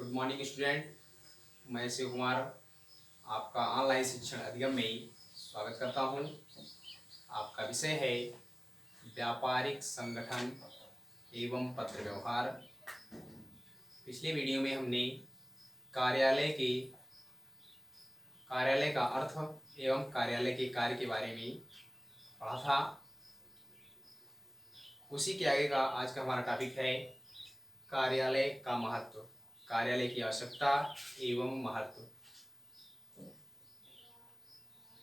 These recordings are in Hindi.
Good morning student. मैं शिव कुमार आपका ऑनलाइन शिक्षण अधिगम में स्वागत करता हूं। आपका विषय है व्यापारिक संगठन एवं पत्र व्यवहार। पिछले वीडियो में हमने कार्यालय का अर्थ एवं कार्यालय के कार्य के बारे में पढ़ा था। उसी के आगे का आज का हमारा टॉपिक है कार्यालय का महत्व, कार्यालय की आवश्यकता एवं महत्व।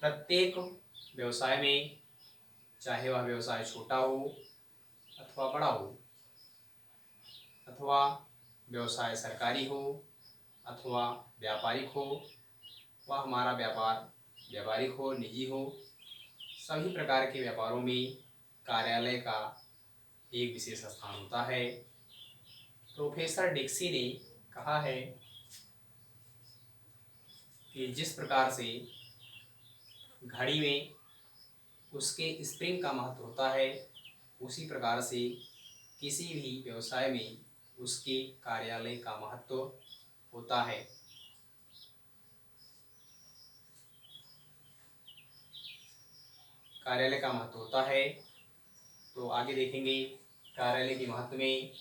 प्रत्येक व्यवसाय में, चाहे वह व्यवसाय छोटा हो अथवा बड़ा हो, अथवा व्यवसाय सरकारी हो अथवा व्यापारिक हो, वह हमारा व्यापार व्यापारिक हो निजी हो, सभी प्रकार के व्यापारों में कार्यालय का एक विशेष स्थान होता है। प्रोफेसर डिक्सी ने कहा है कि जिस प्रकार से घड़ी में उसके स्प्रिंग का महत्व होता है, उसी प्रकार से किसी भी व्यवसाय में उसके कार्यालय का महत्व होता है। कार्यालय का महत्व होता है तो आगे देखेंगे कार्यालय के महत्व में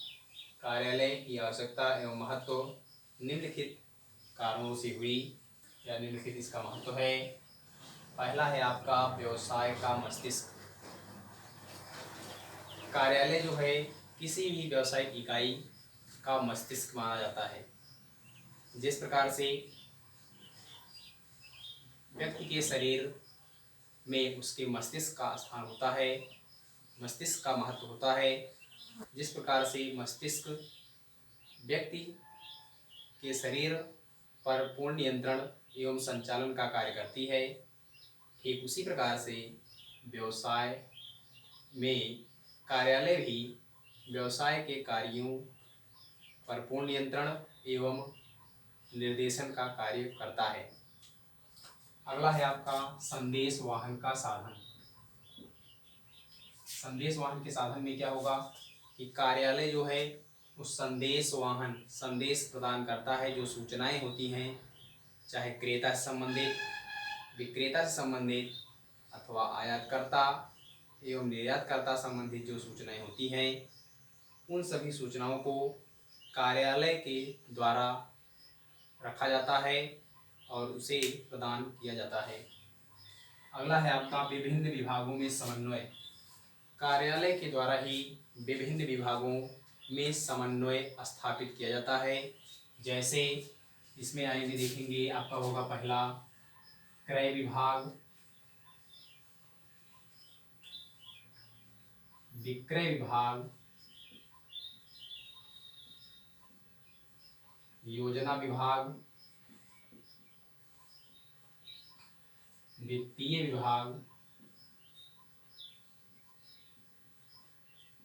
कार्यालय की आवश्यकता एवं महत्व निम्नलिखित कारणों से हुई या निम्नलिखित इसका महत्व है। पहला है आपका व्यवसाय का मस्तिष्क। कार्यालय जो है किसी भी व्यावसायिक इकाई का मस्तिष्क माना जाता है। जिस प्रकार से व्यक्ति के शरीर में उसके मस्तिष्क का स्थान होता है, मस्तिष्क का महत्व होता है, जिस प्रकार से मस्तिष्क व्यक्ति के शरीर पर पूर्ण नियंत्रण एवं संचालन का कार्य करती है, ठीक उसी प्रकार से व्यवसाय में कार्यालय भी व्यवसाय के कार्यों पर पूर्ण नियंत्रण एवं निर्देशन का कार्य करता है। अगला है आपका संदेश वाहन का साधन। संदेश वाहन के साधन में क्या होगा कि कार्यालय जो है उस संदेश वाहन, संदेश प्रदान करता है। जो सूचनाएं होती हैं, चाहे क्रेता से संबंधित, विक्रेता से संबंधित अथवा आयातकर्ता एवं निर्यातकर्ता संबंधित जो सूचनाएं होती हैं, उन सभी सूचनाओं को कार्यालय के द्वारा रखा जाता है और उसे प्रदान किया जाता है। अगला है आपका विभिन्न विभागों में समन्वय। कार्यालय के द्वारा ही विभिन्न विभागों में समन्वय स्थापित किया जाता है। जैसे इसमें आएंगे, देखेंगे आपका होगा पहला क्रय विभाग, विक्रय विभाग, योजना विभाग, वित्तीय विभाग,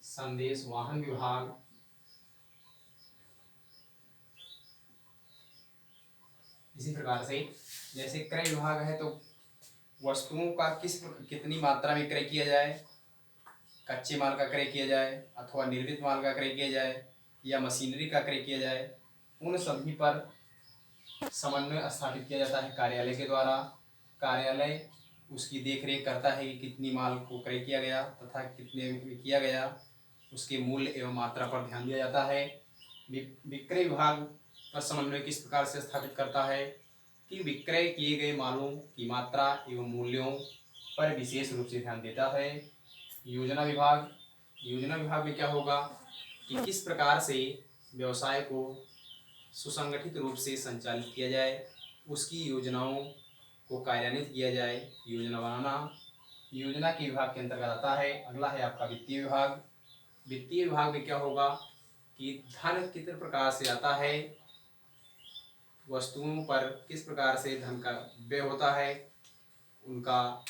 संदेश वाहन विभाग, इसी प्रकार से जैसे क्रय विभाग है तो वस्तुओं का कितनी मात्रा में क्रय किया जाए, कच्चे माल का क्रय किया जाए अथवा निर्मित माल का क्रय किया जाए या मशीनरी का क्रय किया जाए, उन सभी पर समन्वय स्थापित किया जाता है कार्यालय के द्वारा। कार्यालय उसकी देखरेख करता है कि कितनी माल को क्रय किया गया तथा कितने में किया गया, उसके मूल्य एवं मात्रा पर ध्यान दिया जाता है। विक्रय विभाग पर समन्वय किस प्रकार से स्थापित करता है कि विक्रय किए गए मालों की मात्रा एवं मूल्यों पर विशेष रूप से ध्यान देता है। योजना विभाग में क्या होगा कि किस प्रकार से व्यवसाय को सुसंगठित रूप से संचालित किया जाए, उसकी योजनाओं को कार्यान्वित किया जाए, योजना बनाना योजना के विभाग के अंतर्गत आता है। अगला है आपका वित्तीय विभाग। वित्तीय विभाग में क्या होगा कि धन किस प्रकार से आता है, वस्तुओं पर किस प्रकार से धन का व्यय होता है, उनका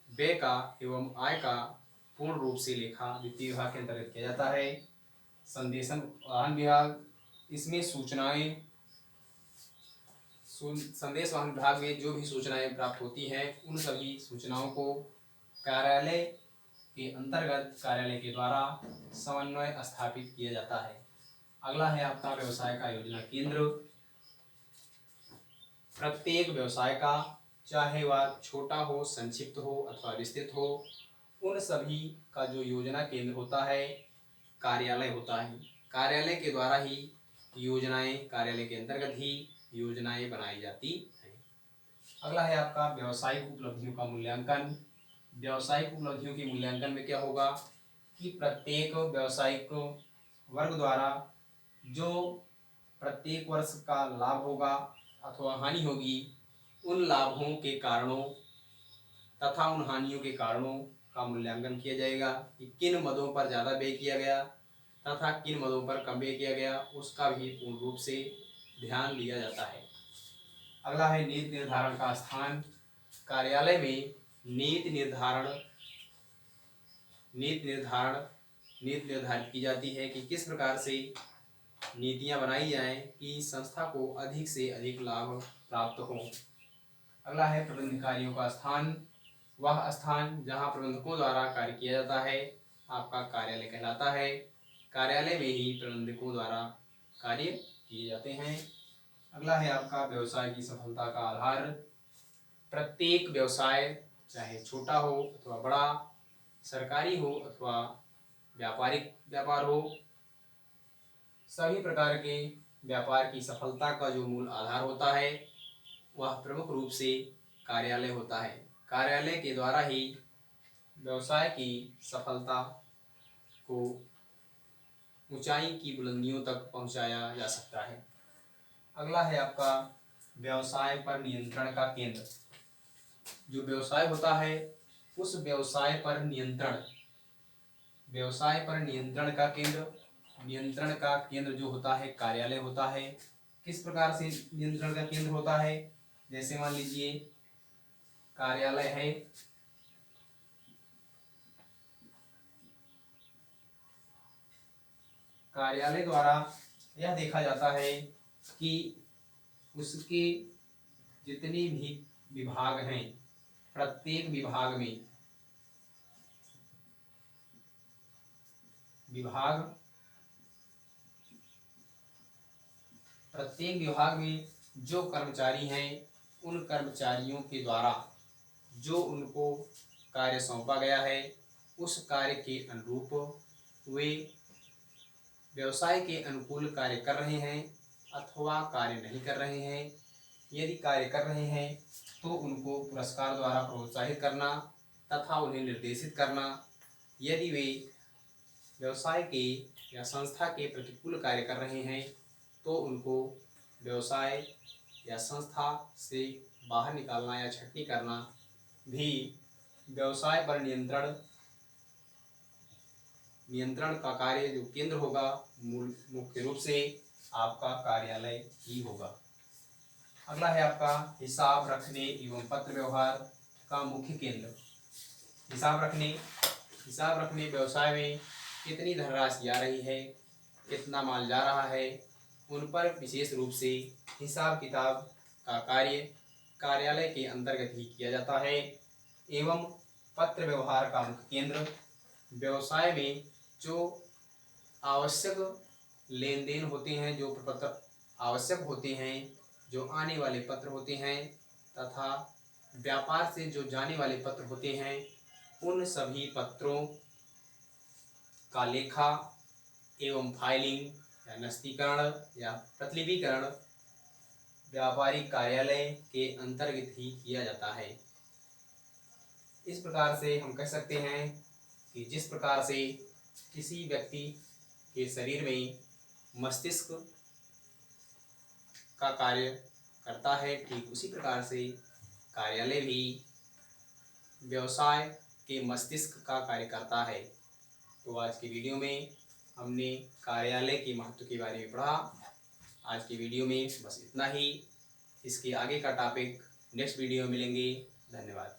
व्यय का एवं आय का पूर्ण रूप से लेखा वित्तीय विभाग के अंतर्गत किया जाता है। संदेशन वाहन विभाग, इसमें संदेश वाहन विभाग में जो भी सूचनाएं प्राप्त होती हैं, उन सभी सूचनाओं को कार्यालय के अंतर्गत कार्यालय के द्वारा समन्वय स्थापित किया जाता है। अगला है आपका व्यवसाय का योजना केंद्र। प्रत्येक व्यवसाय का, चाहे वह छोटा हो, संक्षिप्त हो अथवा विस्तृत हो, उन सभी का जो योजना केंद्र होता है कार्यालय होता है। कार्यालय के द्वारा ही योजनाएं, कार्यालय के अंतर्गत ही योजनाएं बनाई जाती हैं। अगला है आपका व्यावसायिक उपलब्धियों का मूल्यांकन। व्यावसायिक उपलब्धियों के मूल्यांकन में क्या होगा कि प्रत्येक व्यावसायिक वर्ग द्वारा जो प्रत्येक वर्ष का लाभ होगा अथवा हानि होगी, उन लाभों के कारणों तथा उन हानियों के कारणों का मूल्यांकन किया जाएगा कि किन मदों पर ज़्यादा व्यय किया गया तथा किन मदों पर कम व्यय किया गया, उसका भी पूर्ण रूप से ध्यान दिया जाता है। अगला है नीति निर्धारण का स्थान। कार्यालय में नीति निर्धारित की जाती है कि किस प्रकार से नीतियां बनाई जाएं कि संस्था को अधिक से अधिक लाभ प्राप्त हो। अगला है प्रबंधकारियों का स्थान। वह स्थान जहां प्रबंधकों द्वारा कार्य किया जाता है आपका कार्यालय कहलाता है। कार्यालय में ही प्रबंधकों द्वारा कार्य किए जाते हैं। अगला है आपका व्यवसाय की सफलता का आधार। प्रत्येक व्यवसाय चाहे छोटा हो अथवा बड़ा, सरकारी हो अथवा व्यापारिक व्यापार हो, सभी प्रकार के व्यापार की सफलता का जो मूल आधार होता है वह प्रमुख रूप से कार्यालय होता है। कार्यालय के द्वारा ही व्यवसाय की सफलता को ऊंचाई की बुलंदियों तक पहुंचाया जा सकता है। अगला है आपका व्यवसाय पर नियंत्रण का केंद्र। जो व्यवसाय होता है उस व्यवसाय पर नियंत्रण का केंद्र जो होता है कार्यालय होता है। किस प्रकार से नियंत्रण का केंद्र होता है, जैसे मान लीजिए कार्यालय है, कार्यालय द्वारा यह देखा जाता है कि उसके जितने भी विभाग हैं, प्रत्येक विभाग में जो कर्मचारी हैं, उन कर्मचारियों के द्वारा जो उनको कार्य सौंपा गया है उस कार्य के अनुरूप वे व्यवसाय के अनुकूल कार्य कर रहे हैं अथवा कार्य नहीं कर रहे हैं। यदि कार्य कर रहे हैं तो उनको पुरस्कार द्वारा प्रोत्साहित करना तथा उन्हें निर्देशित करना। यदि वे व्यवसाय के या संस्था के प्रतिकूल कार्य कर रहे हैं तो उनको व्यवसाय या संस्था से बाहर निकालना या छटनी करना भी व्यवसाय पर नियंत्रण का कार्य जो केंद्र होगा मुख्य रूप से आपका कार्यालय ही होगा। अगला है आपका हिसाब रखने एवं पत्र व्यवहार का मुख्य केंद्र। हिसाब रखने व्यवसाय में कितनी धनराशि आ रही है, कितना माल जा रहा है, उन पर विशेष रूप से हिसाब किताब का कार्य कार्यालय के अंतर्गत ही किया जाता है। एवं पत्र व्यवहार का मुख्य केंद्र व्यवसाय में जो आवश्यक लेन देन होते हैं, जो पत्र आवश्यक होते हैं, जो आने वाले पत्र होते हैं तथा व्यापार से जो जाने वाले पत्र होते हैं, उन सभी पत्रों का लेखा एवं फाइलिंग या नस्तीकरण या प्रतिलिपिकरण व्यापारिक कार्यालय के अंतर्गत ही किया जाता है। इस प्रकार से हम कह सकते हैं कि जिस प्रकार से किसी व्यक्ति के शरीर में मस्तिष्क का कार्य करता है, ठीक उसी प्रकार से कार्यालय भी व्यवसाय के मस्तिष्क का कार्य करता है। तो आज की वीडियो में हमने कार्यालय के महत्व के बारे में पढ़ा। आज की वीडियो में बस इतना ही। इसके आगे का टॉपिक नेक्स्ट वीडियो में मिलेंगे। धन्यवाद।